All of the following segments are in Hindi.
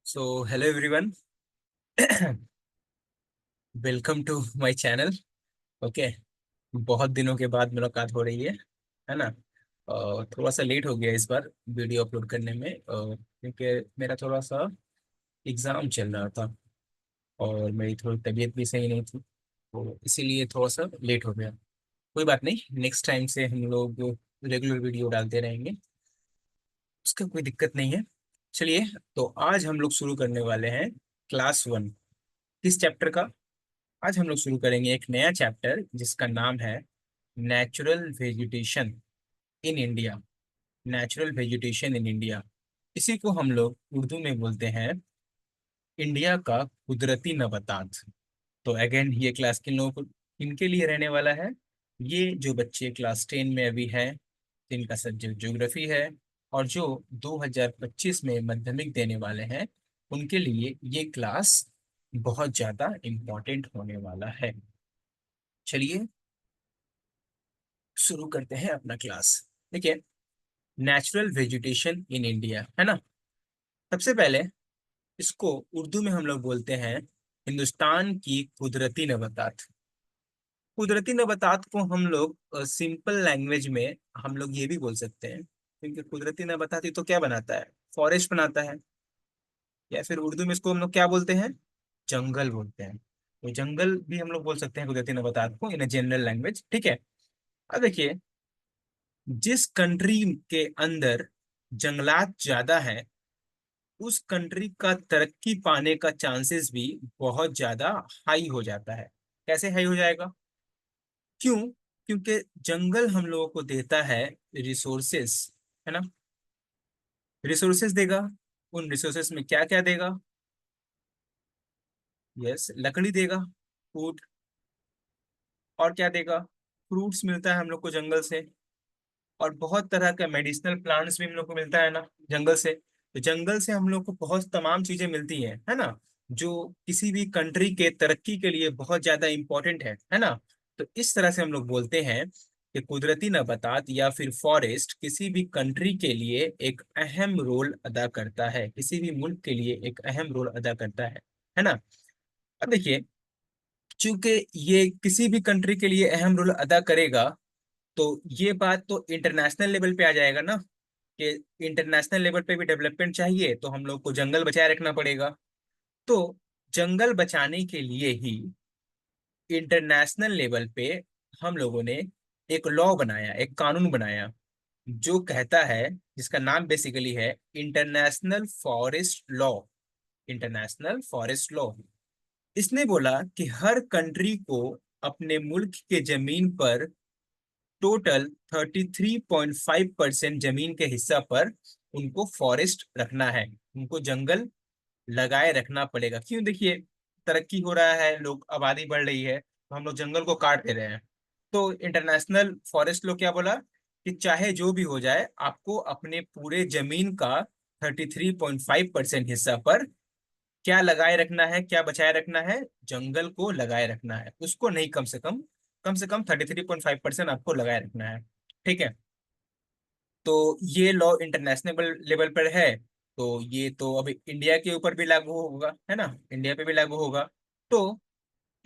So hello everyone. Welcome to my channel. Okay. बहुत दिनों के बाद मुलाकात हो रही है ना। थोड़ा सा लेट हो गया इस बार वीडियो अपलोड करने में, क्योंकि मेरा थोड़ा सा एग्ज़ाम चल रहा था और मेरी थोड़ी तबीयत भी सही नहीं थी, तो इसीलिए थोड़ा सा लेट हो गया। कोई बात नहीं, नेक्स्ट टाइम से हम लोग रेगुलर वीडियो डालते रहेंगे, उसका कोई दिक्कत नहीं है। चलिए, तो आज हम लोग शुरू करने वाले हैं क्लास 1। किस चैप्टर का? आज हम लोग शुरू करेंगे एक नया चैप्टर जिसका नाम है natural vegetation in India. Natural vegetation in India, इसी को हम लोग उर्दू में बोलते हैं इंडिया का कुदरती नबातात। तो अगेन, ये क्लास किन लोगों को, इनके लिए रहने वाला है? ये जो बच्चे क्लास 10 में अभी हैं, जिनका सब्जेक्ट ज्योग्राफी है और जो 2025 में माध्यमिक देने वाले हैं, उनके लिए ये क्लास बहुत ज्यादा इम्पोर्टेंट होने वाला है। चलिए शुरू करते हैं अपना क्लास। देखिए, नेचुरल वेजिटेशन इन इंडिया है ना। सबसे पहले इसको उर्दू में हम लोग बोलते हैं हिंदुस्तान की कुदरती नबातात। कुदरती नबातात को हम लोग सिंपल लैंग्वेज में हम लोग ये भी बोल सकते हैं, क्योंकि कुदरती नबातात ये तो क्या बनाता है? फॉरेस्ट बनाता है। या फिर उर्दू में इसको हम लोग क्या बोलते हैं? जंगल बोलते हैं। तो जंगल भी हम लोग बोल सकते हैं कुदरती नबातात को, इन अ जनरल लैंग्वेज। ठीक है। अब देखिए, जिस कंट्री के अंदर जंगलात ज्यादा है, उस कंट्री का तरक्की पाने का चांसेस भी बहुत ज्यादा हाई हो जाता है। कैसे हाई हो जाएगा? क्यों? क्योंकि जंगल हम लोगों को देता है रिसोर्सेस, है ना। रिसोर्सेस देगा। उन रिसोर्सेस में क्या क्या देगा? यस, लकड़ी देगा, फूड। और क्या देगा? फ्रूट्स मिलता है हम लोग को जंगल से। और बहुत तरह का मेडिसिनल प्लांट्स भी हम लोग को मिलता है ना जंगल से। तो जंगल से हम लोग को बहुत तमाम चीजें मिलती हैं, है ना, जो किसी भी कंट्री के तरक्की के लिए बहुत ज्यादा इंपॉर्टेंट है ना। तो इस तरह से हम लोग बोलते हैं कि कुदरती नबातात या फिर फॉरेस्ट किसी भी कंट्री के लिए एक अहम रोल अदा करता है, किसी भी मुल्क के लिए एक अहम रोल अदा करता है ना। अब देखिए, चूंकि ये किसी भी कंट्री के लिए अहम रोल अदा करेगा, तो ये बात तो इंटरनेशनल लेवल पे आ जाएगा ना, कि इंटरनेशनल लेवल पे भी डेवलपमेंट चाहिए तो हम लोग को जंगल बचाए रखना पड़ेगा। तो जंगल बचाने के लिए ही इंटरनेशनल लेवल पे हम लोगों ने एक लॉ बनाया, एक कानून बनाया, जो कहता है, जिसका नाम बेसिकली है international forest law. International forest law. इसने बोला कि हर कंट्री को अपने मुल्क के जमीन पर टोटल 33.5% जमीन के हिस्सा पर उनको फॉरेस्ट रखना है, उनको जंगल लगाए रखना पड़ेगा। क्यों? देखिए, तरक्की हो रहा है, लोग आबादी बढ़ रही है, तो हम लोग जंगल को काट दे रहे हैं। तो इंटरनेशनल फॉरेस्ट लॉ क्या बोला कि चाहे जो भी हो जाए, आपको अपने पूरे जमीन का 33.5% हिस्सा पर क्या लगाए रखना है, क्या बचाए रखना है? जंगल को लगाए रखना है, उसको नहीं, कम से कम 33.5% आपको लगाए रखना है। ठीक है। तो ये लॉ इंटरनेशनल लेवल पर है। तो ये तो अभी इंडिया के ऊपर भी लागू होगा, है ना, इंडिया पे भी लागू होगा। तो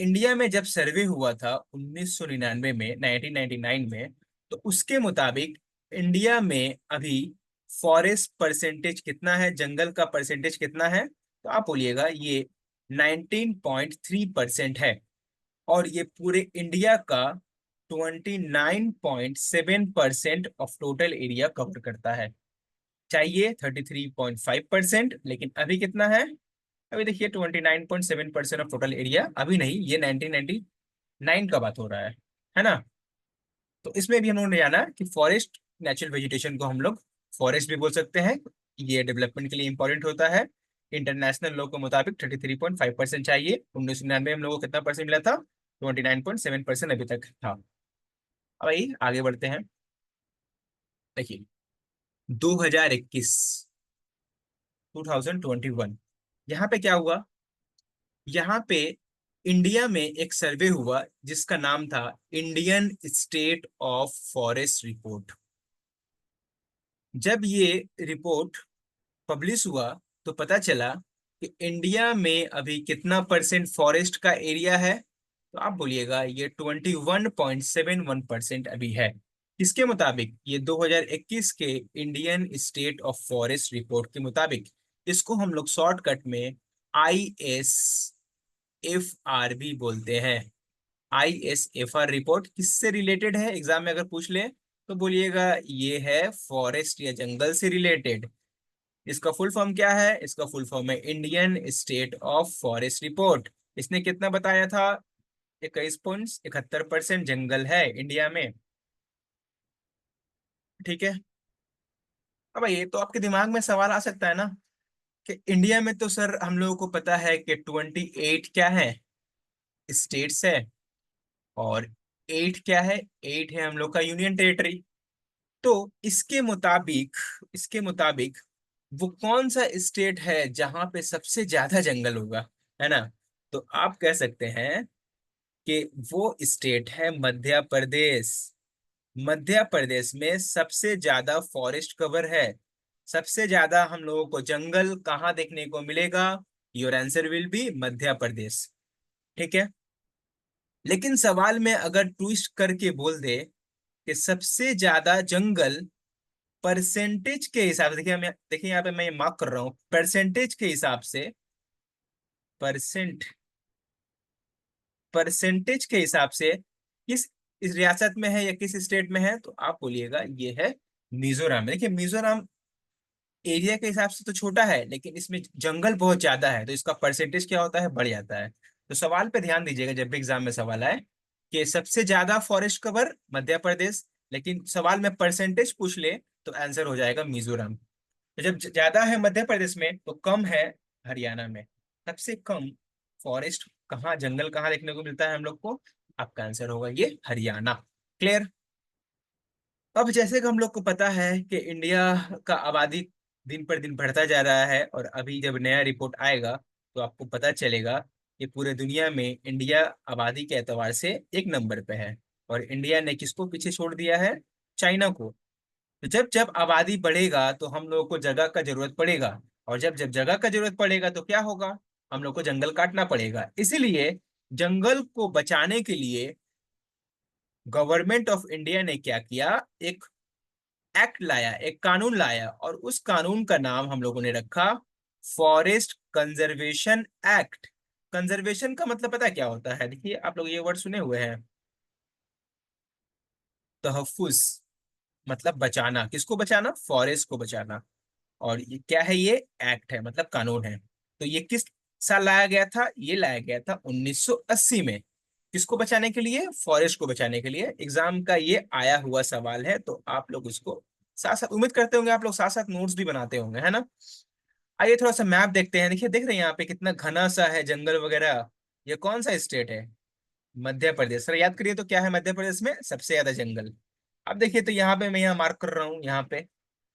इंडिया में जब सर्वे हुआ था 1999 में, 1999 में, तो उसके मुताबिक इंडिया में अभी फॉरेस्ट परसेंटेज कितना है, जंगल का परसेंटेज कितना है? तो आप बोलिएगा, ये 19.3% है। और ये पूरे इंडिया का 29.7% ऑफ टोटल एरिया कवर करता है। चाहिए 33.5%, लेकिन अभी कितना है? अभी देखिए, 29.7% ऑफ टोटल एरिया। अभी नहीं, ये 1999 का बात हो रहा है ना। तो इसमें भी हम लोगों ने जाना कि फॉरेस्ट, नेचुरल वेजिटेशन को हम लोग फॉरेस्ट भी बोल सकते हैं। ये डेवलपमेंट के लिए इंपॉर्टेंट होता है। इंटरनेशनल लॉ के मुताबिक 33.5% चाहिए। 1999 में हम लोगों को कितना परसेंट मिला था? 29.7% अभी तक था। अब आइए आगे बढ़ते हैं। देखिए, 2021, 2021, यहाँ पे क्या हुआ? यहाँ पे इंडिया में एक सर्वे हुआ जिसका नाम था Indian state of forest report. जब ये रिपोर्ट पब्लिश हुआ, तो पता चला कि इंडिया में अभी कितना परसेंट फॉरेस्ट का एरिया है, तो आप बोलिएगा ये 21.71% अभी है। किसके मुताबिक? ये 2021 के Indian state of forest report के मुताबिक। इसको हम लोग शॉर्टकट में ISFR भी बोलते हैं। ISFR रिपोर्ट किससे रिलेटेड है, एग्जाम में अगर पूछ ले तो बोलिएगा ये है फॉरेस्ट या जंगल से रिलेटेड। इसका फुल फॉर्म क्या है? इसका फुल फॉर्म है Indian state of forest report. इसने कितना बताया था? 21.71% जंगल है इंडिया में। ठीक है। अब ये तो आपके दिमाग में सवाल आ सकता है ना कि इंडिया में तो सर हम लोगों को पता है कि 28 क्या है, स्टेट्स है। और 8 क्या है? 8 है हम लोग का यूनियन टेरिटरी। तो इसके मुताबिक वो कौन सा स्टेट है जहां पे सबसे ज्यादा जंगल होगा, है ना? तो आप कह सकते हैं कि वो स्टेट है मध्य प्रदेश। मध्य प्रदेश में सबसे ज्यादा फॉरेस्ट कवर है। सबसे ज्यादा हम लोगों को जंगल कहाँ देखने को मिलेगा? Your answer will be Madhya Pradesh. ठीक है। लेकिन सवाल में अगर ट्विस्ट करके बोल दे कि सबसे ज्यादा जंगल परसेंटेज के हिसाब से, देखिए यहाँ पे मैं मार्क कर रहा हूँ, परसेंटेज के हिसाब से, परसेंट परसेंटेज के हिसाब से किस इस रियासत में है या किस स्टेट में है, तो आप बोलिएगा ये है मिजोरम। देखिए मिजोरम एरिया के हिसाब से तो छोटा है, लेकिन इसमें जंगल बहुत ज्यादा है, तो इसका परसेंटेज क्या होता है? बढ़ जाता है। तो सवाल पे ध्यान दीजिएगा जब भी एग्जाम में सवाल आए कि सबसे ज्यादा फॉरेस्ट कवर मध्य प्रदेश, लेकिन सवाल में परसेंटेज पूछ ले तो आंसर हो जाएगा मिजोरम। तो जब ज्यादा है मध्य प्रदेश में तो कम है हरियाणा में। सबसे कम फॉरेस्ट कहाँ, जंगल कहाँ देखने को मिलता है हम लोग को? आपका आंसर होगा ये हरियाणा। क्लियर? अब जैसे कि हम लोग को पता है कि इंडिया का आबादी दिन पर दिन बढ़ता जा रहा है, और अभी जब नया रिपोर्ट आएगा तो आपको पता चलेगा कि पूरे दुनिया में इंडिया आबादी के एतबार से एक नंबर पे है। और इंडिया ने किसको पीछे छोड़ दिया है? चाइना को। तो जब जब आबादी बढ़ेगा तो हम लोगों को जगह का जरूरत पड़ेगा, और जब जब जगह का जरूरत पड़ेगा तो क्या होगा? हम लोग को जंगल काटना पड़ेगा। इसीलिए जंगल को बचाने के लिए गवर्नमेंट ऑफ इंडिया ने क्या किया? एक एक्ट लाया, एक कानून लाया, और उस कानून का नाम हम लोगों ने रखा फॉरेस्ट कंजर्वेशन एक्ट। कंजर्वेशन का मतलब पता है क्या होता है? देखिए आप लोग ये वर्ड सुने हुए हैं, तहफ्फुज, मतलब बचाना। किसको बचाना? फॉरेस्ट को बचाना। और ये क्या है? ये एक्ट है, मतलब कानून है। तो ये किस साल लाया गया था? ये लाया गया था 1980 में। किसको बचाने के लिए? फॉरेस्ट को बचाने के लिए। एग्जाम का ये आया हुआ सवाल है, तो आप लोग इसको साथ साथ, उम्मीद करते होंगे आप लोग साथ साथ नोट्स भी बनाते होंगे, है ना? आइए थोड़ा सा मैप देखते हैं। देखिए, देख रहे हैं यहाँ पे कितना घना सा है जंगल वगैरह। ये कौन सा स्टेट है? मध्य प्रदेश। सर याद करिए तो क्या है मध्य प्रदेश में सबसे ज्यादा जंगल? अब देखिए तो यहाँ पे मैं यहाँ मार्क कर रहा हूँ यहाँ पे।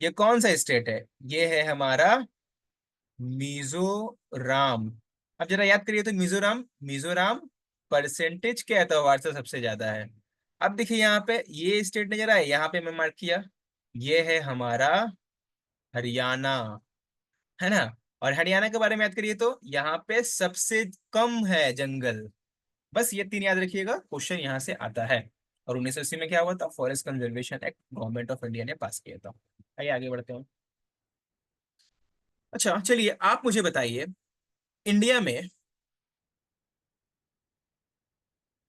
ये कौन सा स्टेट है? ये है हमारा मिजोरम। अब जरा याद करिए तो मिजोरम, मिजोरम परसेंटेज के एतबार से सबसे ज्यादा है। अब देखिए यहाँ पे ये स्टेट नजर आए, यहाँ पे मैं मार्क किया, ये है हमारा हरियाणा, है ना? और हरियाणा के बारे में याद करिए तो यहाँ पे सबसे कम है जंगल। बस ये तीन याद रखिएगा, क्वेश्चन यहाँ से आता है। और 1980 में क्या हुआ था? Forest conservation act government of India ने पास किया था। आइए आगे बढ़ते हैं। अच्छा चलिए आप मुझे बताइए, इंडिया में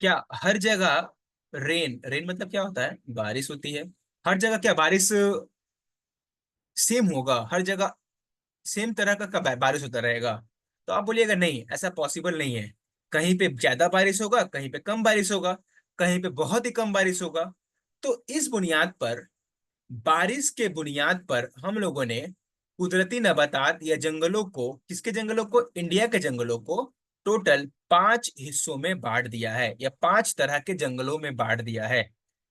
क्या हर जगह रेन, रेन मतलब क्या होता है? बारिश होती है। हर जगह क्या बारिश सेम होगा? हर जगह सेम तरह का कब बारिश होता रहेगा? तो आप बोलिएगा नहीं, ऐसा पॉसिबल नहीं है। कहीं पे ज्यादा बारिश होगा, कहीं पे कम बारिश होगा, कहीं पे बहुत ही कम बारिश होगा। तो इस बुनियाद पर, बारिश के बुनियाद पर हम लोगों ने कुदरती नबातात या जंगलों को, किसके जंगलों को? इंडिया के जंगलों को टोटल 5 हिस्सों में बांट दिया है, या 5 तरह के जंगलों में बांट दिया है।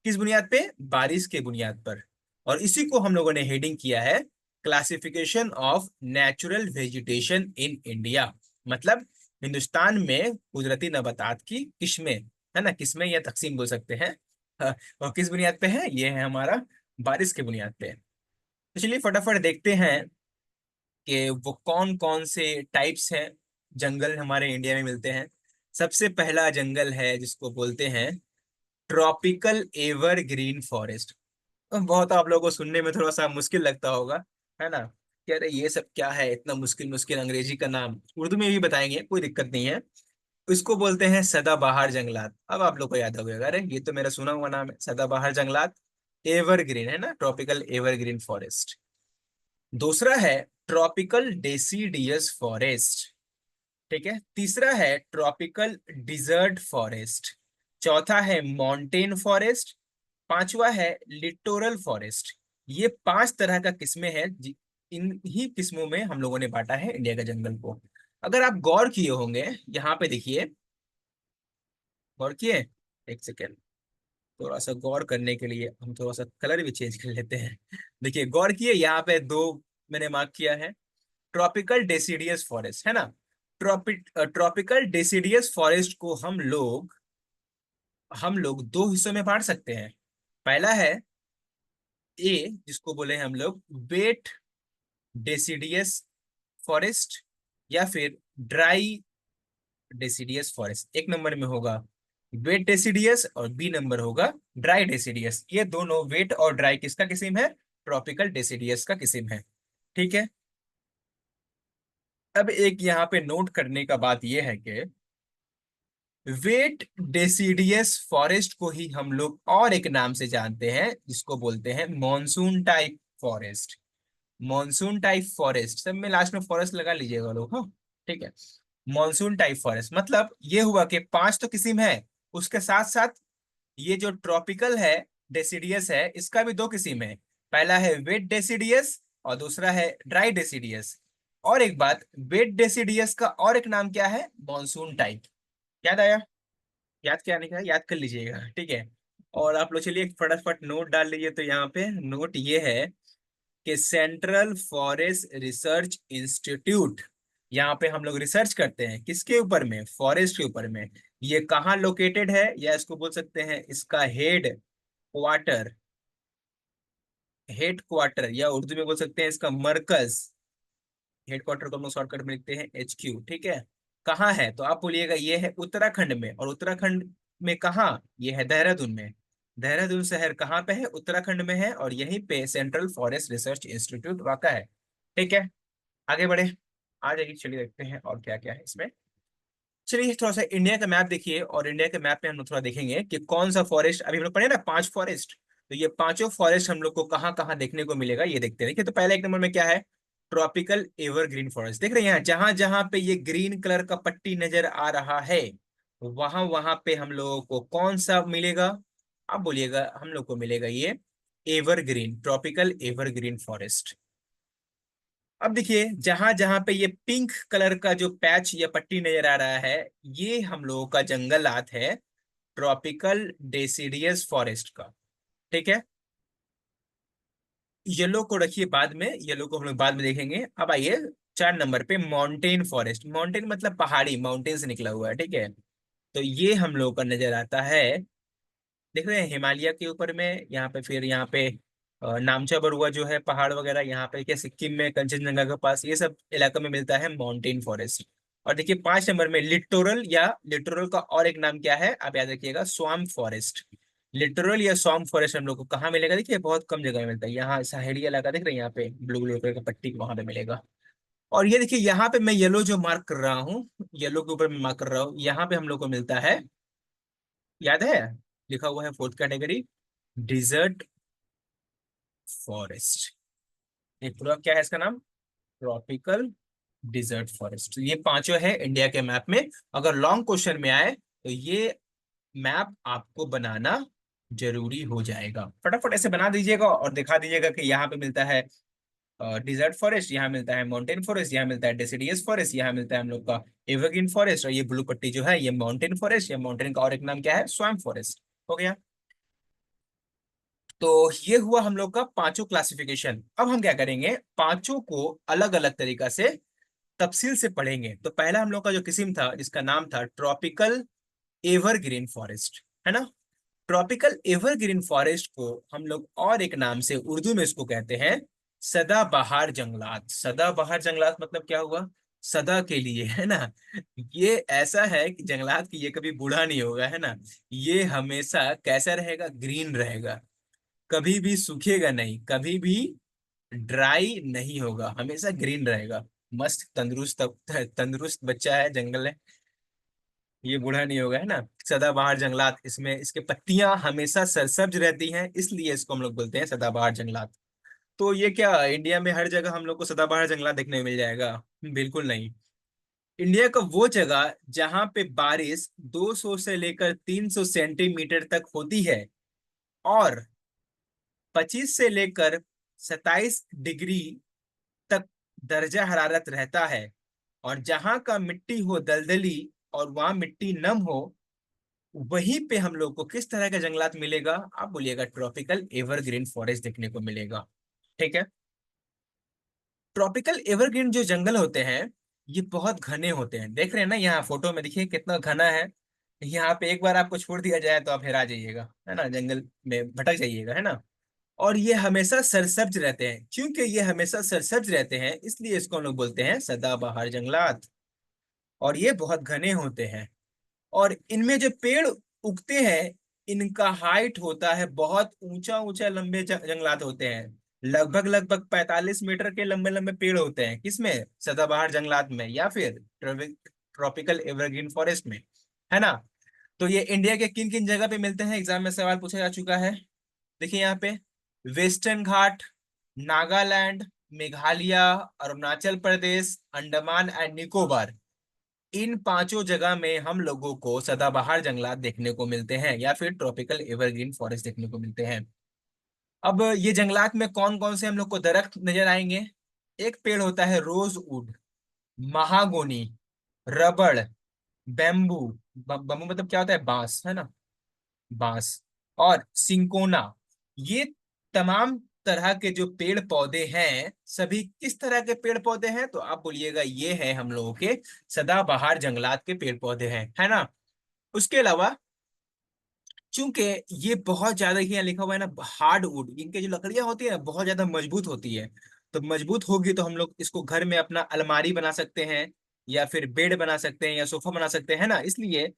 किस बुनियाद पे? बारिश के बुनियाद पर। और इसी को हम लोगों ने हेडिंग किया है classification of natural vegetation in India. मतलब हिंदुस्तान में कुदरती नबातात की किस्में, है ना, किस्में या तकसीम बोल सकते हैं। हाँ, और किस बुनियाद पे है? ये है हमारा बारिश के बुनियाद पे। तो चलिए फटाफट देखते हैं कि वो कौन कौन से टाइप्स हैं जंगल हमारे इंडिया में मिलते हैं। सबसे पहला जंगल है जिसको बोलते हैं ट्रॉपिकल एवरग्रीन फॉरेस्ट। बहुत आप लोगों को सुनने में थोड़ा सा मुश्किल लगता होगा, है ना, कि अरे ये सब क्या है, इतना मुश्किल मुश्किल अंग्रेजी का नाम, उर्दू में भी बताएंगे, कोई दिक्कत नहीं है। इसको बोलते हैं सदाबहार जंगलात। अब आप लोग को याद हो गया, अरे ये तो मेरा सुना हुआ नाम है, सदाबहार जंगलात, एवरग्रीन है ना, ट्रॉपिकल एवरग्रीन फॉरेस्ट। दूसरा है ट्रॉपिकल डेसिडियस फॉरेस्ट। ठीक है, तीसरा है ट्रॉपिकल डिजर्ट फॉरेस्ट। चौथा है माउंटेन फॉरेस्ट। पांचवा है लिटोरल फॉरेस्ट। ये पांच तरह का किस्में हैं इन ही किस्मों में हम लोगों ने बांटा है इंडिया के जंगल को। अगर आप गौर किए होंगे, यहाँ पे देखिए, गौर किए, एक सेकेंड, थोड़ा सा गौर करने के लिए हम थोड़ा सा कलर भी चेंज कर लेते हैं। देखिए, गौर किए, यहाँ पे दो मैंने मार्क किया है। ट्रॉपिकल डेसिडियस फॉरेस्ट है ना, ट्रॉपिकल डेसिडियस फॉरेस्ट को हम लोग दो हिस्सों में बांट सकते हैं। पहला है ए, जिसको बोले हम लोग वेट डेसिडियस फॉरेस्ट, या फिर ड्राई डेसिडियस फॉरेस्ट। एक नंबर में होगा वेट डेसिडियस और बी नंबर होगा ड्राई डेसिडियस। ये दोनों वेट और ड्राई किसका किस्म है? ट्रॉपिकल डेसिडियस का किस्म है। ठीक है, अब एक यहाँ पे नोट करने का बात यह है कि वेट डेसिडियस फॉरेस्ट को ही हम लोग और एक नाम से जानते हैं, जिसको बोलते हैं monsoon type forest. Monsoon type forest, सब में लास्ट में फॉरेस्ट लगा लीजिएगा लोग, हाँ। ठीक है, मॉनसून टाइप फॉरेस्ट मतलब ये हुआ कि पांच तो किस्म है, उसके साथ साथ ये जो ट्रॉपिकल है डेसिडियस है, इसका भी दो किस्म है। पहला है वेट डेसिडियस और दूसरा है ड्राई डेसिडियस। और एक बात, वेट डेसिडियस का और एक नाम क्या है? Monsoon type. याद आया? याद क्या नहीं, याद कर लीजिएगा, ठीक है। और आप लोग चलिए फटाफट नोट डाल लीजिए। तो यहाँ पे नोट ये है कि सेंट्रल फॉरेस्ट रिसर्च इंस्टीट्यूट, यहाँ पे हम लोग रिसर्च करते हैं किसके ऊपर में? फॉरेस्ट के ऊपर में। ये कहाँ लोकेटेड है, या इसको बोल सकते हैं इसका क्वार्टर हेड क्वार्टर, या उर्दू में बोल सकते हैं इसका मरकज। हेड क्वार्टर को हम लोग शॉर्टकट में लिखते हैं HQ। ठीक है, कहाँ है? तो आप बोलिएगा ये है उत्तराखंड में। और उत्तराखंड में कहाँ? ये है देहरादून में। देहरादून शहर कहाँ पे है? उत्तराखंड में है, और यहीं पे सेंट्रल फॉरेस्ट रिसर्च इंस्टीट्यूट वाका है। ठीक है, आगे बढ़े, आ जाइए, चलिए देखते हैं और क्या क्या है इसमें। चलिए थोड़ा सा इंडिया का मैप देखिए, और इंडिया के मैप में हम लोग थोड़ा देखेंगे कि कौन सा फॉरेस्ट, अभी हम लोग पढ़े ना पांच फॉरेस्ट, तो ये पांचों फॉरेस्ट हम लोग को कहाँ कहाँ देखने को मिलेगा ये देखते हैं। देखिए, तो पहले एक नंबर में क्या है? Tropical evergreen forest. देख रहे हैं यहाँ, जहां जहां पे ये ग्रीन कलर का पट्टी नजर आ रहा है, वहां वहां पे हम लोगों को कौन सा मिलेगा? आप बोलिएगा, हम लोग को मिलेगा ये एवरग्रीन, ट्रॉपिकल एवरग्रीन फॉरेस्ट। अब देखिए, जहां जहां पे ये पिंक कलर का जो पैच या पट्टी नजर आ रहा है, ये हम लोगों का जंगलात है ट्रॉपिकल डेसिडियस फॉरेस्ट का। ठीक है, येलो को रखिए बाद में, येलो को हम लोग बाद में देखेंगे। अब आइए 4 नंबर पे माउंटेन फॉरेस्ट। माउंटेन मतलब पहाड़ी, माउंटेन से निकला हुआ है। ठीक है, तो ये हम लोगों का नजर आता है, देख रहे हैं, हिमालय के ऊपर में। यहाँ पे फिर यहाँ पे नामचा बरुआ जो है पहाड़ वगैरह, यहाँ पे क्या सिक्किम में कंचनजंगा के पास, ये सब इलाकों में मिलता है माउंटेन फॉरेस्ट। और देखिए 5 नंबर में लिटोरल, या लिटोरल का और एक नाम क्या है आप याद रखिएगा? Swamp forest. लिटोरल या स्वाम्प फॉरेस्ट हम लोग को कहाँ मिलेगा? देखिए, बहुत कम जगह में मिलता है। यहाँ सहेली इलाका देख रहे हैं, यहाँ पे ब्लू ब्लू कलर का पट्टी वहां पे मिलेगा। और ये देखिए, यहाँ पे मैं येलो जो मार्क कर रहा हूँ, येलो के ऊपर मैं मार्क कर रहा हूँ, यहाँ पे हम लोग को मिलता है, याद है, लिखा हुआ है फोर्थ कैटेगरी, डिजर्ट फॉरेस्ट। ये पूरा क्या है इसका नाम? Tropical desert forest. ये पांचों है इंडिया के मैप में। अगर लॉन्ग क्वेश्चन में आए तो ये मैप आपको बनाना जरूरी हो जाएगा। फटाफट ऐसे बना दीजिएगा और दिखा दीजिएगा कि यहाँ पे मिलता है डिजर्ट फॉरेस्ट, यहाँ मिलता है माउंटेन फॉरेस्ट, यहाँ मिलता है डेसिडियस फॉरेस्ट, यहाँ मिलता है हम लोग का एवरग्रीन फॉरेस्ट, और ये ब्लू पट्टी जो है ये माउंटेन फॉरेस्ट, या माउंटेन का और एक नाम क्या है? Swamp forest. हो गया। तो ये हुआ हम लोग का पांचों क्लासिफिकेशन। अब हम क्या करेंगे, पांचों को अलग अलग तरीका से तफसील से पढ़ेंगे। तो पहला हम लोग का जो किस्म था, जिसका नाम था ट्रॉपिकल एवरग्रीन फॉरेस्ट, है ना। ट्रॉपिकल एवरग्रीन फॉरेस्ट को हम लोग और एक नाम से उर्दू में इसको कहते हैं सदाबहार जंगलात। सदाबहार जंगलात मतलब क्या हुआ? सदा के लिए, है ना। ये ऐसा है कि जंगलात की ये कभी बूढ़ा नहीं होगा, है ना। ये हमेशा कैसा रहेगा? ग्रीन रहेगा, कभी भी सूखेगा नहीं, कभी भी ड्राई नहीं होगा, हमेशा ग्रीन रहेगा। मस्त तंदुरुस्त, तंदुरुस्त बच्चा है जंगल है, ये बूढ़ा नहीं होगा, है ना। सदाबहार जंगलात, इसमें इसके पत्तियां हमेशा सरसब्ज रहती हैं, इसलिए इसको हम लोग बोलते हैं सदाबहार जंगलात। तो ये क्या इंडिया में हर जगह हम लोग को सदाबहार जंगलात देखने को मिल जाएगा? बिल्कुल नहीं। इंडिया का वो जगह जहां पे बारिश 200 से लेकर 300 सेंटीमीटर तक होती है, और 25 से लेकर 27 डिग्री तक दर्जा हरारत रहता है, और जहां का मिट्टी हो दलदली और वहां मिट्टी नम हो, वहीं पे हम लोग को किस तरह का जंगलात मिलेगा? आप बोलिएगा ट्रॉपिकल एवरग्रीन फॉरेस्ट देखने को मिलेगा। ठीक है। ट्रॉपिकल एवरग्रीन जो जंगल होते हैं, ये बहुत घने होते हैं। देख रहे हैं ना यहाँ फोटो में, देखिए कितना घना है। यहाँ पे एक बार आपको छोड़ दिया जाए तो आप हेरा जाइएगा, है ना, जंगल में भटक जाइएगा, है ना। और ये हमेशा सरसब्ज रहते हैं। क्योंकि ये हमेशा सरसब्ज रहते हैं, इसलिए इसको हम लोग बोलते हैं सदाबहार जंगलात। और ये बहुत घने होते हैं, और इनमें जो पेड़ उगते हैं, इनका हाइट होता है बहुत ऊंचा ऊंचा, लंबे जंगलात होते हैं। लगभग लगभग 45 मीटर के लंबे लंबे पेड़ होते हैं, किसमें? सदाबहार जंगलात में, या फिर ट्रॉपिकल एवरग्रीन फॉरेस्ट में, है ना। तो ये इंडिया के किन किन जगह पे मिलते हैं, एग्जाम में सवाल पूछा जा चुका है। देखिए यहाँ पे, वेस्टर्न घाट, नागालैंड, मेघालय, अरुणाचल प्रदेश, अंडमान एंड निकोबार, इन पांचों जगह में हम लोगों को सदाबहार जंगलात देखने को मिलते हैं, या फिर ट्रॉपिकल एवरग्रीन फॉरेस्ट देखने को मिलते हैं। अब ये जंगलात में कौन कौन से हम लोग को दरख्त नजर आएंगे? एक पेड़ होता है रोजवुड, महागोनी, रबड़, बैम्बू। बम्बू मतलब क्या होता है? बांस, है ना, बांस, और सिंकोना। ये तमाम तरह के जो पेड़ पौधे हैं, सभी किस तरह के पेड़ पौधे हैं? तो आप बोलिएगा ये है हम लोगों के सदाबहार जंगलात के पेड़ पौधे हैं, है ना। उसके अलावा, चूंकि ये बहुत ज्यादा, यहाँ लिखा हुआ है ना हार्ड वुड, इनके जो लकड़ियां होती है ना बहुत ज्यादा मजबूत होती है। तो मजबूत होगी तो हम लोग इसको घर में अपना अलमारी बना सकते हैं, या फिर बेड बना सकते हैं, या सोफा बना सकते हैं, है ना। इसलिए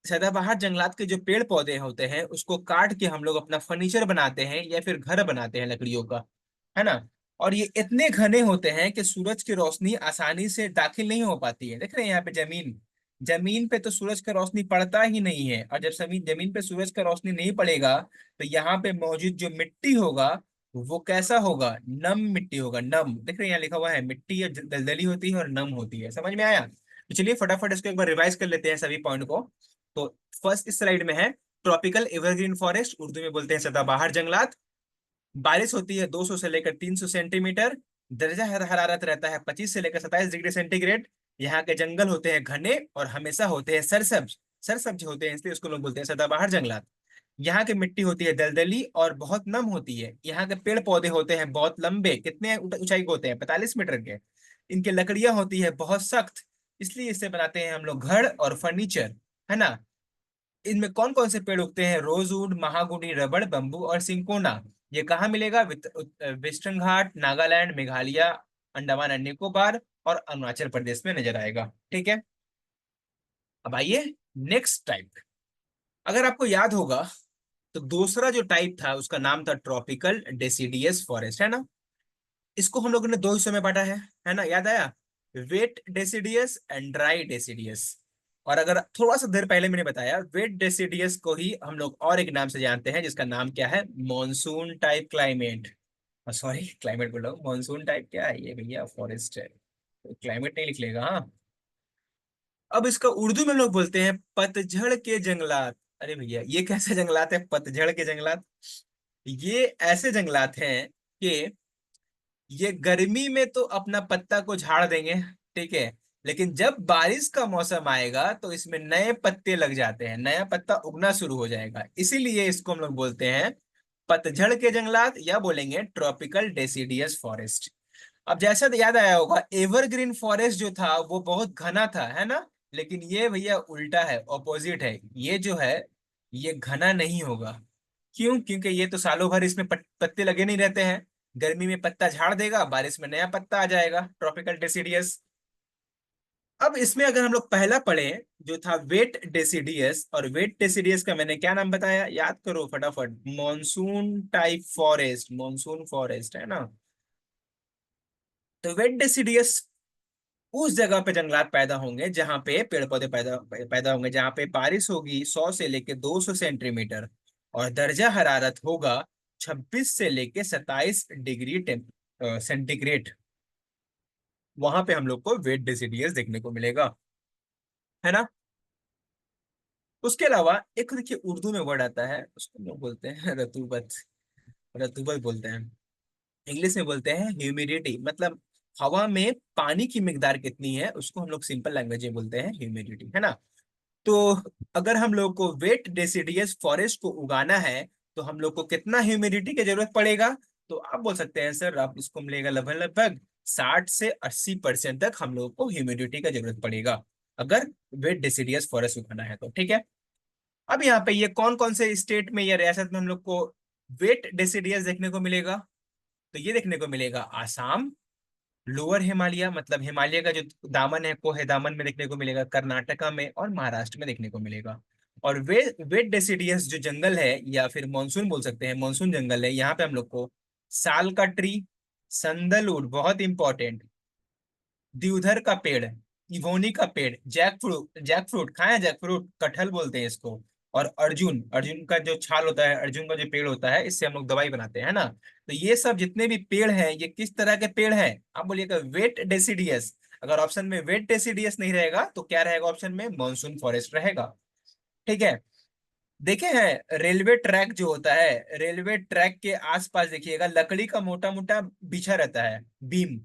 सदाबहार जंगलात के जो पेड़ पौधे होते हैं, उसको काट के हम लोग अपना फर्नीचर बनाते हैं, या फिर घर बनाते हैं लकड़ियों का, है ना। और ये इतने घने होते हैं कि सूरज की रोशनी आसानी से दाखिल नहीं हो पाती है। देख रहे हैं यहाँ पे जमीन, जमीन पे तो सूरज का रोशनी पड़ता ही नहीं है, और जब जमीन जमीन पे सूरज का रोशनी नहीं पड़ेगा, तो यहाँ पे मौजूद जो मिट्टी होगा, वो कैसा होगा? नम मिट्टी होगा, नम। देख रहे हैं यहाँ लिखा हुआ है, मिट्टी दलदली होती है और नम होती है। समझ में आया? तो चलिए फटाफट इसको एक बार रिवाइज कर लेते हैं सभी पॉइंट को। तो फर्स्ट इस स्लाइड में है, ट्रॉपिकल एवरग्रीन फॉरेस्ट, उर्दू में बोलते हैं सदाबहार जंगलात। बारिश होती है 200 से लेकर 300 सेंटीमीटर, दर्जा हरारत रहता है 25 से लेकर 27 डिग्री सेंटीग्रेड। यहाँ के जंगल होते हैं घने और हमेशा होते हैं सरसब्ज, सरसब्ज होते हैं, इसलिए उसको लोग बोलते हैं सदाबहार जंगलात। यहाँ की मिट्टी होती है दलदली और बहुत नम होती है। यहाँ के पेड़ पौधे होते हैं बहुत लंबे, कितने ऊंचाई के होते हैं? 45 मीटर के। इनकी लकड़ियां होती है बहुत सख्त, इसलिए इससे बनाते हैं हम लोग घर और फर्नीचर, है ना। इनमें कौन कौन से पेड़ उगते हैं? रोजवुड, महागुनी, रबड़, बम्बू और सिंकोना। ये कहाँ मिलेगा? वेस्टर्न घाट, नागालैंड, मेघालय, अंडमान एंड निकोबार और अरुणाचल प्रदेश में नजर आएगा। ठीक है। अब आइए नेक्स्ट टाइप। अगर आपको याद होगा, तो दूसरा जो टाइप था उसका नाम था ट्रॉपिकल डेसिडियस फॉरेस्ट, है ना। इसको हम लोगों ने दो हिस्सों में बांटा है ना, याद आया? Wet deciduous and dry deciduous. और अगर थोड़ा सा देर पहले मैंने बताया, वेट डेसिडियस को ही हम लोग और एक नाम से जानते हैं, जिसका नाम क्या है? Monsoon type climate. Sorry, climate बोल रहा हूँ, मॉनसून टाइप क्या है ये भैया? फॉरेस्ट है, तो क्लाइमेट नहीं लिख लेगा, हाँ। अब इसका उर्दू में हम लोग बोलते हैं पतझड़ के जंगलात। अरे भैया, ये कैसे जंगलात है पतझड़ के जंगलात? ये ऐसे जंगलात हैं कि ये गर्मी में तो अपना पत्ता को झाड़ देंगे, ठीक है, लेकिन जब बारिश का मौसम आएगा तो इसमें नए पत्ते लग जाते हैं, नया पत्ता उगना शुरू हो जाएगा। इसीलिए इसको हम लोग बोलते हैं पतझड़ के जंगलात, या बोलेंगे ट्रॉपिकल डेसिडियस फॉरेस्ट। अब जैसा तो याद आया होगा, एवरग्रीन फॉरेस्ट जो था वो बहुत घना था, है ना। लेकिन ये भैया उल्टा है, ऑपोजिट है। ये जो है, ये घना नहीं होगा। क्यों? क्योंकि ये तो सालों भर इसमें पत्ते लगे नहीं रहते हैं। गर्मी में पत्ता झाड़ देगा, बारिश में नया पत्ता आ जाएगा, ट्रॉपिकल डेसिडियस। अब इसमें अगर हम लोग पहला पढ़े जो था वेट डेसिडियस, और वेट डेसिडियस का मैंने क्या नाम बताया, याद करो फटाफट, monsoon type forest, monsoon forest है ना। तो वेट डेसिडियस उस जगह पे जंगलात पैदा होंगे जहां पे पेड़ पौधे पैदा पैदा होंगे, जहां पे बारिश होगी 100 से लेके 200 सेंटीमीटर, और दर्जा हरारत होगा 26 से लेके 27 डिग्री सेंटीग्रेड। वहां पे हम लोग को वेट डेसिडियस देखने को मिलेगा, है ना। उसके अलावा एक देखिए उर्दू में वर्ड आता है, उसको हम लोग बोलते हैं रतूबत, रतूबत बोलते हैं। इंग्लिश में बोलते हैं ह्यूमिडिटी, मतलब हवा में पानी की मिकदार कितनी है, उसको हम लोग सिंपल लैंग्वेज में बोलते हैं ह्यूमिडिटी, है ना। तो अगर हम लोग को वेट डेसिडियस फॉरेस्ट को उगाना है तो हम लोग को कितना ह्यूमिडिटी की जरूरत पड़ेगा, तो आप बोल सकते हैं सर आप इसको मिलेगा लगभग लगभग 60 से 80% तक हम लोग को ह्यूमिडिटी का जरूरत पड़ेगा, अगर वेट डेसिडियस फॉरेस्ट उगाना है तो, ठीक है। अब यहाँ पे ये कौन कौन से स्टेट में या रियासत में हम लोग को वेट डेसिडियस देखने को मिलेगा, तो ये देखने को मिलेगा आसाम, लोअर हिमालय मतलब हिमालय का जो दामन है को है दामन में देखने को मिलेगा, कर्नाटका में और महाराष्ट्र में देखने को मिलेगा। और वे वेट डेसिडियस जो जंगल है या फिर मानसून बोल सकते हैं, मानसून जंगल है, यहाँ पे हम लोग को साल का ट्री, संदलवुड बहुत इंपॉर्टेंट, देवधर का पेड़, इवोनी का पेड़, जैक फ्रूट खाया, जैक फ्रूट कटहल बोलते हैं इसको, और अर्जुन, अर्जुन का जो छाल होता है, अर्जुन का जो पेड़ होता है, इससे हम लोग दवाई बनाते हैं ना। तो ये सब जितने भी पेड़ हैं ये किस तरह के पेड़ हैं, आप बोलिएगा वेट डेसिडियस। अगर ऑप्शन में वेट डेसिडियस नहीं रहेगा तो क्या रहेगा ऑप्शन में, मानसून फॉरेस्ट रहेगा, ठीक है। देखे हैं रेलवे ट्रैक जो होता है, रेलवे ट्रैक के आसपास देखिएगा लकड़ी का मोटा मोटा बिछा रहता है बीम,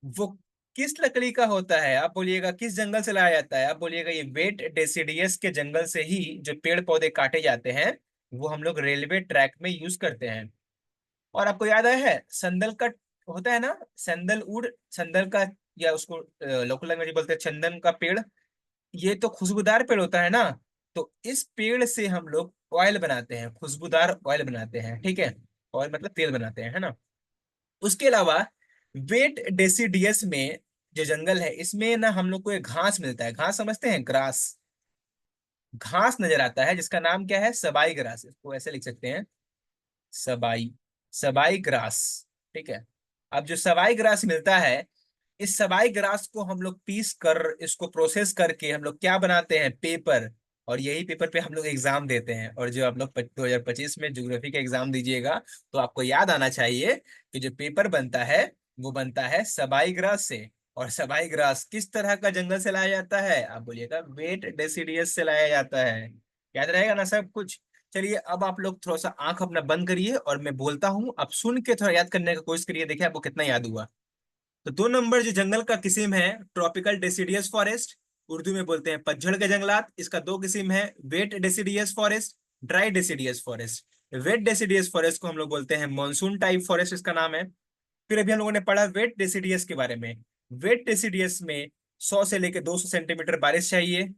वो किस लकड़ी का होता है, आप बोलिएगा किस जंगल से लाया जाता है, आप बोलिएगा ये वेट डेसिडियस के जंगल से ही जो पेड़ पौधे काटे जाते हैं वो हम लोग रेलवे ट्रैक में यूज करते हैं। और आपको याद आया है संदल का होता है ना, संदलवुड, संदल का, या उसको लोकल लैंग्वेज बोलते हैं चंदन का पेड़, ये तो खुशबूदार पेड़ होता है ना। तो इस पेड़ से हम लोग ऑयल बनाते हैं, खुशबूदार ऑयल बनाते हैं, ठीक है, ऑयल मतलब तेल बनाते हैं, है ना। उसके अलावा वेट डेसिडियस में जो जंगल है इसमें ना हम लोग को एक घास मिलता है, घास समझते हैं, ग्रास, घास नजर आता है जिसका नाम क्या है, सबाई ग्रास, इसको ऐसे लिख सकते हैं, सबाई, सबाई ग्रास, ठीक है। अब जो सबाई ग्रास मिलता है, इस सबाई ग्रास को हम लोग पीस कर इसको प्रोसेस करके हम लोग क्या बनाते हैं, पेपर। और यही पेपर पे हम लोग एग्जाम देते हैं, और जो आप लोग 2025 में ज्योग्राफी का एग्जाम दीजिएगा तो आपको याद आना चाहिए कि जो पेपर बनता है वो बनता है सबाई ग्रास से। और सबाई ग्रास किस तरह का जंगल से लाया जाता है, आप बोलिएगा वेट डेसिडियस से लाया जाता है। याद रहेगा ना सब कुछ। चलिए अब आप लोग थोड़ा सा आंख अपना बंद करिए और मैं बोलता हूँ, आप सुन के थोड़ा याद करने का कोशिश करिए, देखिए आपको कितना याद हुआ। तो 2 नंबर जो जंगल का किस्म है, ट्रॉपिकल डेसिडियस फॉरेस्ट, उर्दू में बोलते हैं पतझड़ के जंगलात, इसका 2 किस्म है, wet deciduous forest, dry deciduous forest. Wet deciduous forest को हम लोग बोलते हैं मानसून टाइप फॉरेस्ट, इसका नाम है। फिर अभी हम लोगों ने पढ़ा वेट डेसिडियस के बारे में। वेट डेसिडियस में 100 से लेकर 200 सेंटीमीटर बारिश चाहिए,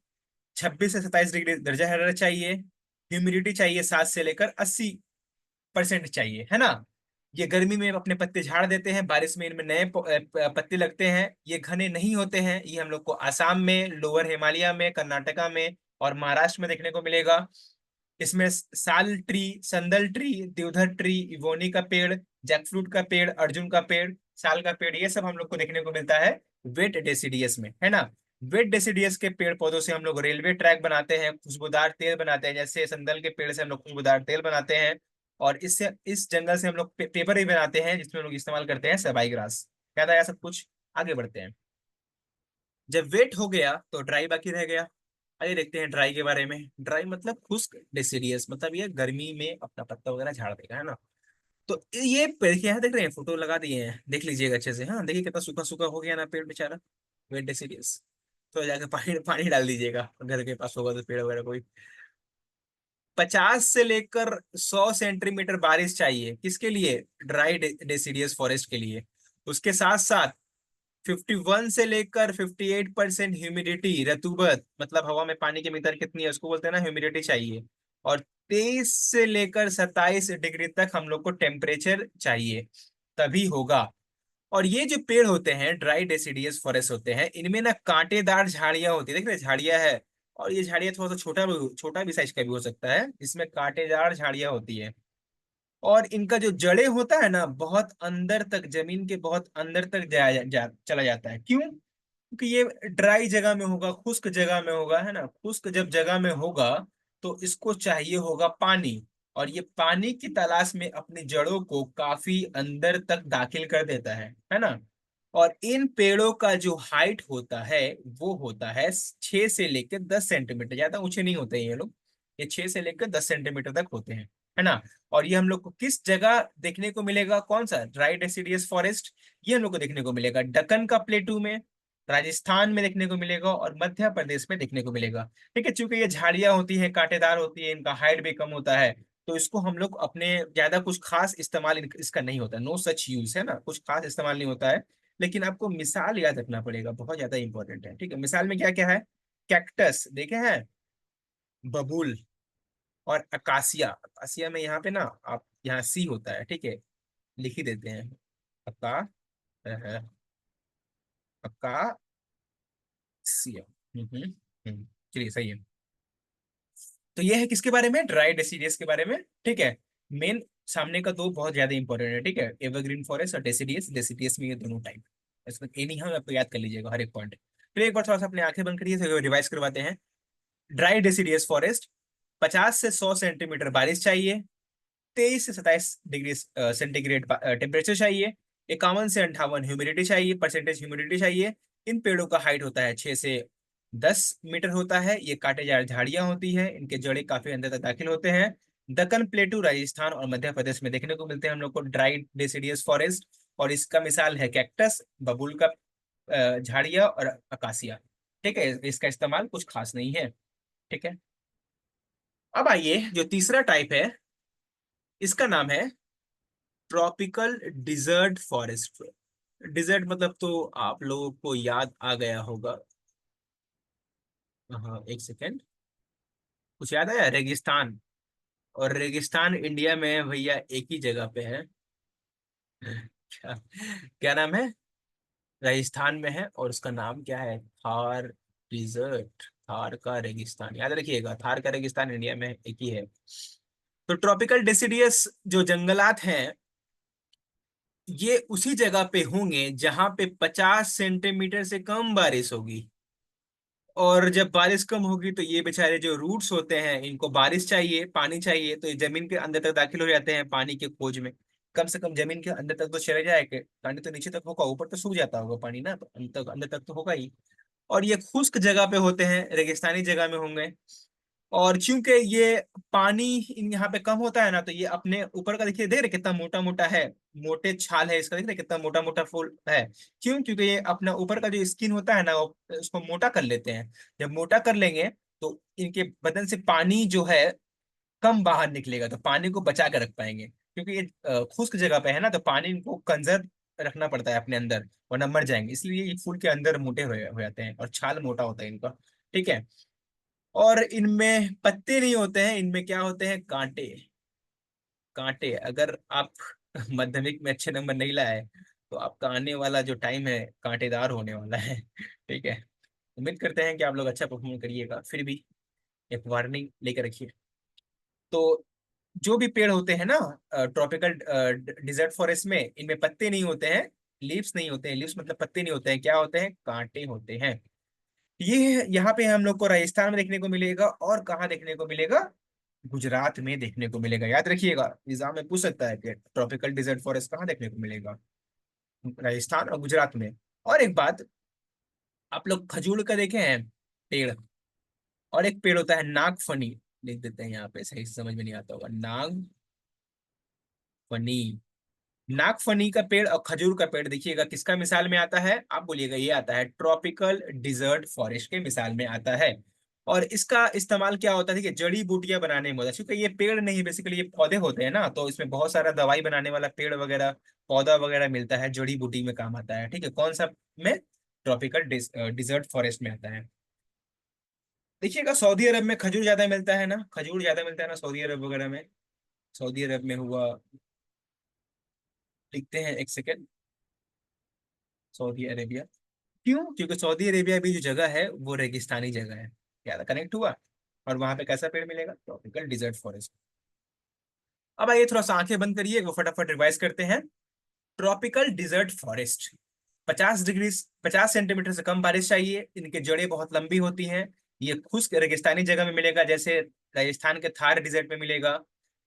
26 से 27 डिग्री दर्जा हरारत चाहिए, ह्यूमिडिटी चाहिए 7 से लेकर 80% चाहिए, है ना। ये गर्मी में अपने पत्ते झाड़ देते हैं, बारिश में इनमें नए पत्ते लगते हैं, ये घने नहीं होते हैं, ये हम लोग को आसाम में, लोअर हिमालय में, कर्नाटका में और महाराष्ट्र में देखने को मिलेगा। इसमें साल ट्री, संदल ट्री, देवधर ट्री, इवोनी का पेड़, जैकफ्रूट का पेड़, अर्जुन का पेड़, साल का पेड़, ये सब हम लोग को देखने को मिलता है वेट डेसिडियस में, है ना। वेट डेसिडियस के पेड़ पौधों से हम लोग रेलवे ट्रैक बनाते हैं, खुशबूदार तेल बनाते हैं, जैसे संदल के पेड़ से हम लोग खुशबूदार तेल बनाते हैं। और इससे इस जंगल से हम लोग पेपर भी बनाते हैं जिसमें हम लोग इस्तेमाल करते हैं सबाई ग्रास। याद आया सब कुछ, आगे बढ़ते हैं। जब वेट हो गया तो ड्राई बाकी रह गया। आइए देखते हैं ड्राई के बारे में। ड्राई मतलब खुश्क डेसिडियस, मतलब ये गर्मी में अपना पत्ता वगैरह झाड़ देगा, है ना। तो ये देखिए यहाँ देख रहे हैं, फोटो लगा दिए हैं, देख लीजिएगा अच्छे से, हाँ देखिए कितना सूखा सूखा हो गया ना पेड़ बेचारा, वेट डेसिडियस। तो जाके पानी पानी डाल दीजिएगा, घर के पास होगा तो पेड़ वगैरह कोई। 50 से लेकर 100 सेंटीमीटर बारिश चाहिए, किसके लिए, ड्राई डेसिडियस फॉरेस्ट के लिए। उसके साथ साथ 51 से लेकर 58% ह्यूमिडिटी, रतूबत मतलब हवा में पानी की मिकदार कितनी है उसको बोलते हैं ना ह्यूमिडिटी चाहिए। और 23 से लेकर 27 डिग्री तक हम लोग को टेम्परेचर चाहिए, तभी होगा। और ये जो पेड़ होते हैं, ड्राई डेसिडियस फॉरेस्ट होते हैं, इनमें ना कांटेदार झाड़ियां होती है, देख रहे हैं? झाड़ियां है। और ये झाड़ियां थोड़ा सा छोटा भी साइज का भी हो सकता है, इसमें कांटेदार झाड़ियां होती है। और इनका जो जड़े होता है ना, बहुत अंदर तक, जमीन के बहुत अंदर तक चला जाता है। क्यों? क्योंकि ये ड्राई जगह में होगा, खुश्क जगह में होगा, है ना। खुश्क जब जगह में होगा तो इसको चाहिए होगा पानी। और ये पानी की तलाश में अपनी जड़ों को काफी अंदर तक दाखिल कर देता है ना। और इन पेड़ों का जो हाइट होता है वो होता है 6 से लेकर 10 सेंटीमीटर, ज्यादा ऊंचे नहीं होते हैं ये लोग। ये 6 से लेकर 10 सेंटीमीटर तक होते हैं, है ना। और ये हम लोग को किस जगह देखने को मिलेगा? कौन सा ड्राई डेसिडियस फॉरेस्ट? ये हम लोग को देखने को मिलेगा दक्कन का प्लेटू में, राजस्थान में देखने को मिलेगा, और मध्य प्रदेश में देखने को मिलेगा। ठीक है, चूंकि ये झाड़ियां होती हैं, कांटेदार होती है, इनका हाइट भी कम होता है, तो इसको हम लोग अपने ज्यादा कुछ खास इस्तेमाल इसका नहीं होता, नो सच यूज, है ना, कुछ खास इस्तेमाल नहीं होता है। लेकिन आपको मिसाल याद रखना पड़ेगा, बहुत ज्यादा इंपॉर्टेंट है। ठीक है, मिसाल में क्या क्या है? कैक्टस देखे हैं, बबूल, और अकासिया। अकासिया में यहाँ पे ना, आप यहाँ सी होता है, ठीक है, लिख ही देते हैं। अका अकासिया। चलिए, सही है। तो ये है किसके बारे में? ड्राई डेसिडियस के बारे में। ठीक है, मेन सामने का दो बहुत ज्यादा इंपॉर्टेंट है। ठीक है, एवरग्रीन फॉरेस्ट और डेसिडियस। डेसिडियस में ये दोनों टाइप, इसमें एनी हम आपको याद कर लीजिएगा हर एक पॉइंट। फिर एक बार थोड़ा सा अपने आंखें बंद करिए, तो रिवाइज करवाते हैं। ड्राई डेसिडियस फॉरेस्ट, 50 से 100 सेंटीमीटर बारिश चाहिए, 23 से 27 डिग्री सेंटीग्रेड टेम्परेचर चाहिए, 51 से 58 ह्यूमिडिटी चाहिए, परसेंटेज ह्यूमिडिटी चाहिए। इन पेड़ों का हाइट होता है 6 से 10 मीटर होता है। ये कांटेदार झाड़ियां होती हैं, इनके जड़ें काफी अंदर तक दाखिल होते हैं। दक्कन प्लेटू राजस्थान और मध्य प्रदेश में देखने को मिलते हैं हम लोग को ड्राई डेसिडियस फॉरेस्ट। और इसका मिसाल है कैक्टस, बबूल का झाड़िया, और अकासिया। ठीक है, इसका इस्तेमाल कुछ खास नहीं है। ठीक है, अब आइए जो तीसरा टाइप है, इसका नाम है ट्रॉपिकल डिजर्ट फॉरेस्ट। डिजर्ट मतलब तो आप लोगों को याद आ गया होगा। हाँ, एक सेकेंड, कुछ याद आया? रेगिस्तान। और रेगिस्तान इंडिया में है भैया, एक ही जगह पे है। क्या, क्या नाम है? राजस्थान में है, और उसका नाम क्या है? थार डिजर्ट। थार का रेगिस्तान, याद रखिएगा, थार का रेगिस्तान इंडिया में एक ही है। तो ट्रॉपिकल डेसिडियस जो जंगलात हैं, ये उसी जगह पे होंगे जहां पे 50 सेंटीमीटर से कम बारिश होगी। और जब बारिश कम होगी तो ये बेचारे जो रूट्स होते हैं, इनको बारिश चाहिए, पानी चाहिए, तो ये जमीन के अंदर तक दाखिल हो जाते हैं पानी के खोज में। कम से कम जमीन के अंदर तक तो चले जाएगा, पानी तो नीचे तक होगा, ऊपर तो सूख जाता होगा पानी ना, तो अंदर तक तो होगा ही। और ये खुश्क जगह पे होते हैं, रेगिस्तानी जगह में होंगे। और चूंकि ये पानी इन यहाँ पे कम होता है ना, तो ये अपने ऊपर का देखिए, देख रहे कितना मोटा मोटा है, मोटे छाल है इसका, देख रहे कितना मोटा मोटा फूल है। क्यों? क्योंकि ये अपना ऊपर का जो स्किन होता है ना, वो उसको मोटा कर लेते हैं। जब मोटा कर लेंगे तो इनके बदन से पानी जो है कम बाहर निकलेगा, तो पानी को बचा कर रख पाएंगे। क्योंकि ये खुश्क जगह पे है ना, तो पानी इनको कंजर्व रखना पड़ता है अपने अंदर, वरना मर जाएंगे। इसलिए ये फूल के अंदर मोटे हो जाते हैं, और छाल मोटा होता है इनका। ठीक है, और इनमें पत्ते नहीं होते हैं, इनमें क्या होते हैं? कांटे। कांटे। अगर आप माध्यमिक में अच्छे नंबर नहीं लाए, तो आपका आने वाला जो टाइम है कांटेदार होने वाला है। ठीक है, उम्मीद करते हैं कि आप लोग अच्छा परफॉर्म करिएगा, फिर भी एक वार्निंग लेकर रखिए। तो जो भी पेड़ होते हैं ना ट्रॉपिकल डिजर्ट फॉरेस्ट में, इनमें पत्ते नहीं होते हैं, लीव्स नहीं होते हैं। लीव्स मतलब पत्ते नहीं होते हैं, क्या होते हैं? कांटे होते हैं। ये यहाँ पे हम लोग को राजस्थान में देखने को मिलेगा, और कहाँ देखने को मिलेगा? गुजरात में देखने को मिलेगा। याद रखिएगा, एग्जाम में पूछ सकता है कि ट्रॉपिकल डिजर्ट फॉरेस्ट कहाँ देखने को मिलेगा? राजस्थान और गुजरात में। और एक बात, आप लोग खजूर का देखे हैं पेड़? और एक पेड़ होता है नागफनी, लिख देते हैं यहाँ पे, सही से समझ में नहीं आता होगा, नागफनी। नागफनी का पेड़ और खजूर का पेड़ देखिएगा किसका मिसाल में आता है? आप बोलिएगा, ये आता है ट्रॉपिकल डिजर्ट फॉरेस्ट के मिसाल में आता है। और इसका इस्तेमाल क्या होता है कि जड़ी बूटियां बनाने में होता है। क्योंकि ये पेड़ नहीं, बेसिकली ये पौधे होते हैं ना, तो इसमें बहुत सारा दवाई बनाने वाला पेड़ वगैरह, पौधा वगैरह मिलता है, जड़ी बूटी में काम आता है। ठीक है, कौन सा में? ट्रॉपिकल डिजर्ट फॉरेस्ट में आता है। देखिएगा सऊदी अरब में खजूर ज्यादा मिलता है ना, खजूर ज्यादा मिलता है ना सऊदी अरब वगैरह में। सऊदी अरब में हुआ, लिखते हैं एक सेकेंड, सऊदी अरेबिया। क्यों? क्योंकि सऊदी अरेबिया भी जो जगह है वो रेगिस्तानी जगह है। क्या कनेक्ट हुआ? और वहां पे कैसा पेड़ मिलेगा? Tropical desert forest. अब आइए थोड़ा सा आंखें बंद करिए, वो फटाफट रिवाइज करते हैं। Tropical desert forest, 50 degree 50 centimetre से कम बारिश चाहिए, इनके जड़ें बहुत लंबी होती हैं। ये खुश्क रेगिस्तानी जगह में मिलेगा, जैसे राजस्थान के थार डिजर्ट में मिलेगा,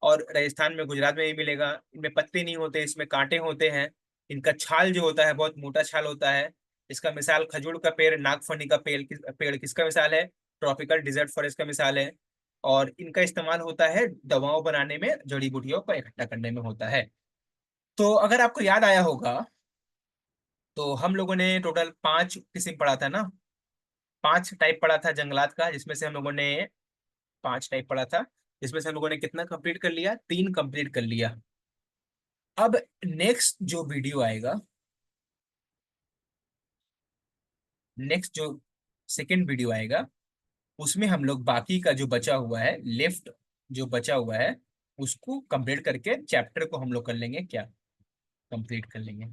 और राजस्थान में गुजरात में भी मिलेगा। इनमें पत्ते नहीं होते, इसमें कांटे होते हैं। इनका छाल जो होता है बहुत मोटा छाल होता है। इसका मिसाल खजूर का पेड़, नागफनी का पेड़ किसका मिसाल है? ट्रॉपिकल डिजर्ट फॉरेस्ट का मिसाल है। और इनका इस्तेमाल होता है दवाओं बनाने में, जड़ी बूटियों को इकट्ठा करने में होता है। तो अगर आपको याद आया होगा, तो हम लोगों ने टोटल 5 किस्म पढ़ा था ना, 5 टाइप पढ़ा था जंगलात का, जिसमें से हम लोगों ने 5 टाइप पढ़ा था। जिसमें से हम लोगों ने कितना कंप्लीट कर लिया? 3 कंप्लीट कर लिया। अब नेक्स्ट जो वीडियो आएगा, नेक्स्ट जो सेकेंड वीडियो आएगा, उसमें हम लोग बाकी का जो बचा हुआ है, लेफ्ट जो बचा हुआ है, उसको कंप्लीट करके चैप्टर को हम लोग कर लेंगे क्या? कंप्लीट कर लेंगे।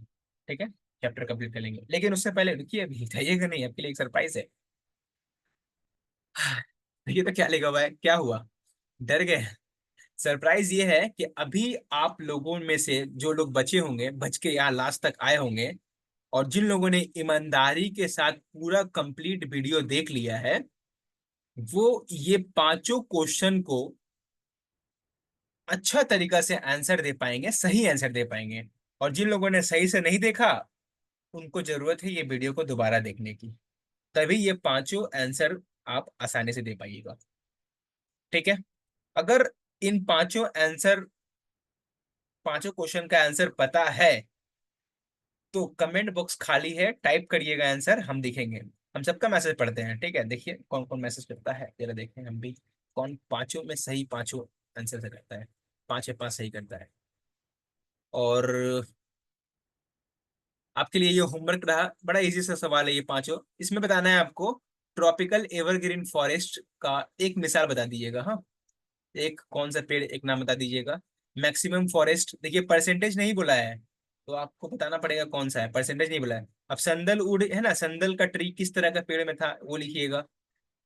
ठीक है, चैप्टर कंप्लीट कर लेंगे। लेकिन उससे पहले रुकिए, अभी जाइएगा नहीं, आपके लिए एक सरप्राइज है। ये तो क्या लिखा हुआ है? क्या हुआ, डर गए? सरप्राइज ये है कि अभी आप लोगों में से जो लोग बचे होंगे, बच के यहाँ लास्ट तक आए होंगे, और जिन लोगों ने ईमानदारी के साथ पूरा कंप्लीट वीडियो देख लिया है, वो ये पांचों क्वेश्चन को अच्छा तरीका से आंसर दे पाएंगे, सही आंसर दे पाएंगे। और जिन लोगों ने सही से नहीं देखा, उनको जरूरत है ये वीडियो को दोबारा देखने की, तभी ये पांचों आंसर आप आसानी से दे पाइएगा। ठीक है? अगर इन पांचों क्वेश्चन का आंसर पता है, तो कमेंट बॉक्स खाली है, टाइप करिएगा आंसर, हम दिखेंगे। हम सबका मैसेज पढ़ते हैं, ठीक है? देखिए कौन कौन मैसेज करता है, जरा देखें हम भी, कौन पांचों में सही पांचों आंसर से करता है, 5 सही करता है। और आपके लिए ये होमवर्क रहा, बड़ा इजी सा सवाल है ये पांचों। इसमें बताना है आपको ट्रॉपिकल एवरग्रीन फॉरेस्ट का एक मिसाल बता दीजिएगा। हाँ, एक कौन सा पेड़, एक नाम बता दीजिएगा। मैक्सिमम फॉरेस्ट, देखिए परसेंटेज नहीं बोला है, तो आपको बताना पड़ेगा कौन सा है, परसेंटेज नहीं बोला है। अब संदलवुड है ना, संदल का ट्री किस तरह का पेड़ में था, वो लिखिएगा।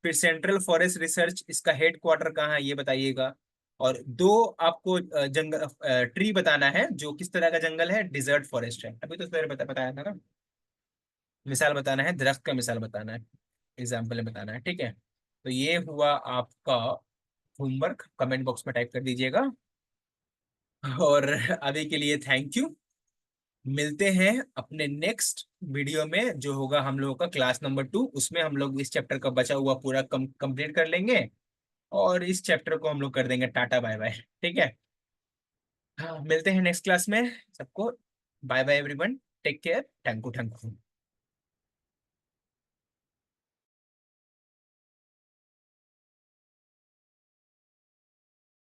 फिर सेंट्रल फॉरेस्ट रिसर्च, इसका हेड क्वार्टर कहाँ है ये बताइएगा। और दो आपको जंगल ट्री बताना है जो किस तरह का जंगल है, डिजर्ट फॉरेस्ट है, अभी तो सर बताया था ना। मिसाल बताना है, दरख्त का मिसाल बताना है, एग्जाम्पल बताना है। ठीक है, तो ये हुआ आपका होमवर्क, कमेंट बॉक्स में टाइप कर दीजिएगा। और अभी के लिए थैंक यू। मिलते हैं अपने नेक्स्ट वीडियो में, जो होगा हम लोगों का क्लास नंबर 2। उसमें हम लोग इस चैप्टर का बचा हुआ पूरा कंप्लीट कर लेंगे, और इस चैप्टर को हम लोग कर देंगे टाटा बाय बाय। ठीक है? हाँ, मिलते हैं नेक्स्ट क्लास में सबको। Bye bye everyone, take care, thank you thank you.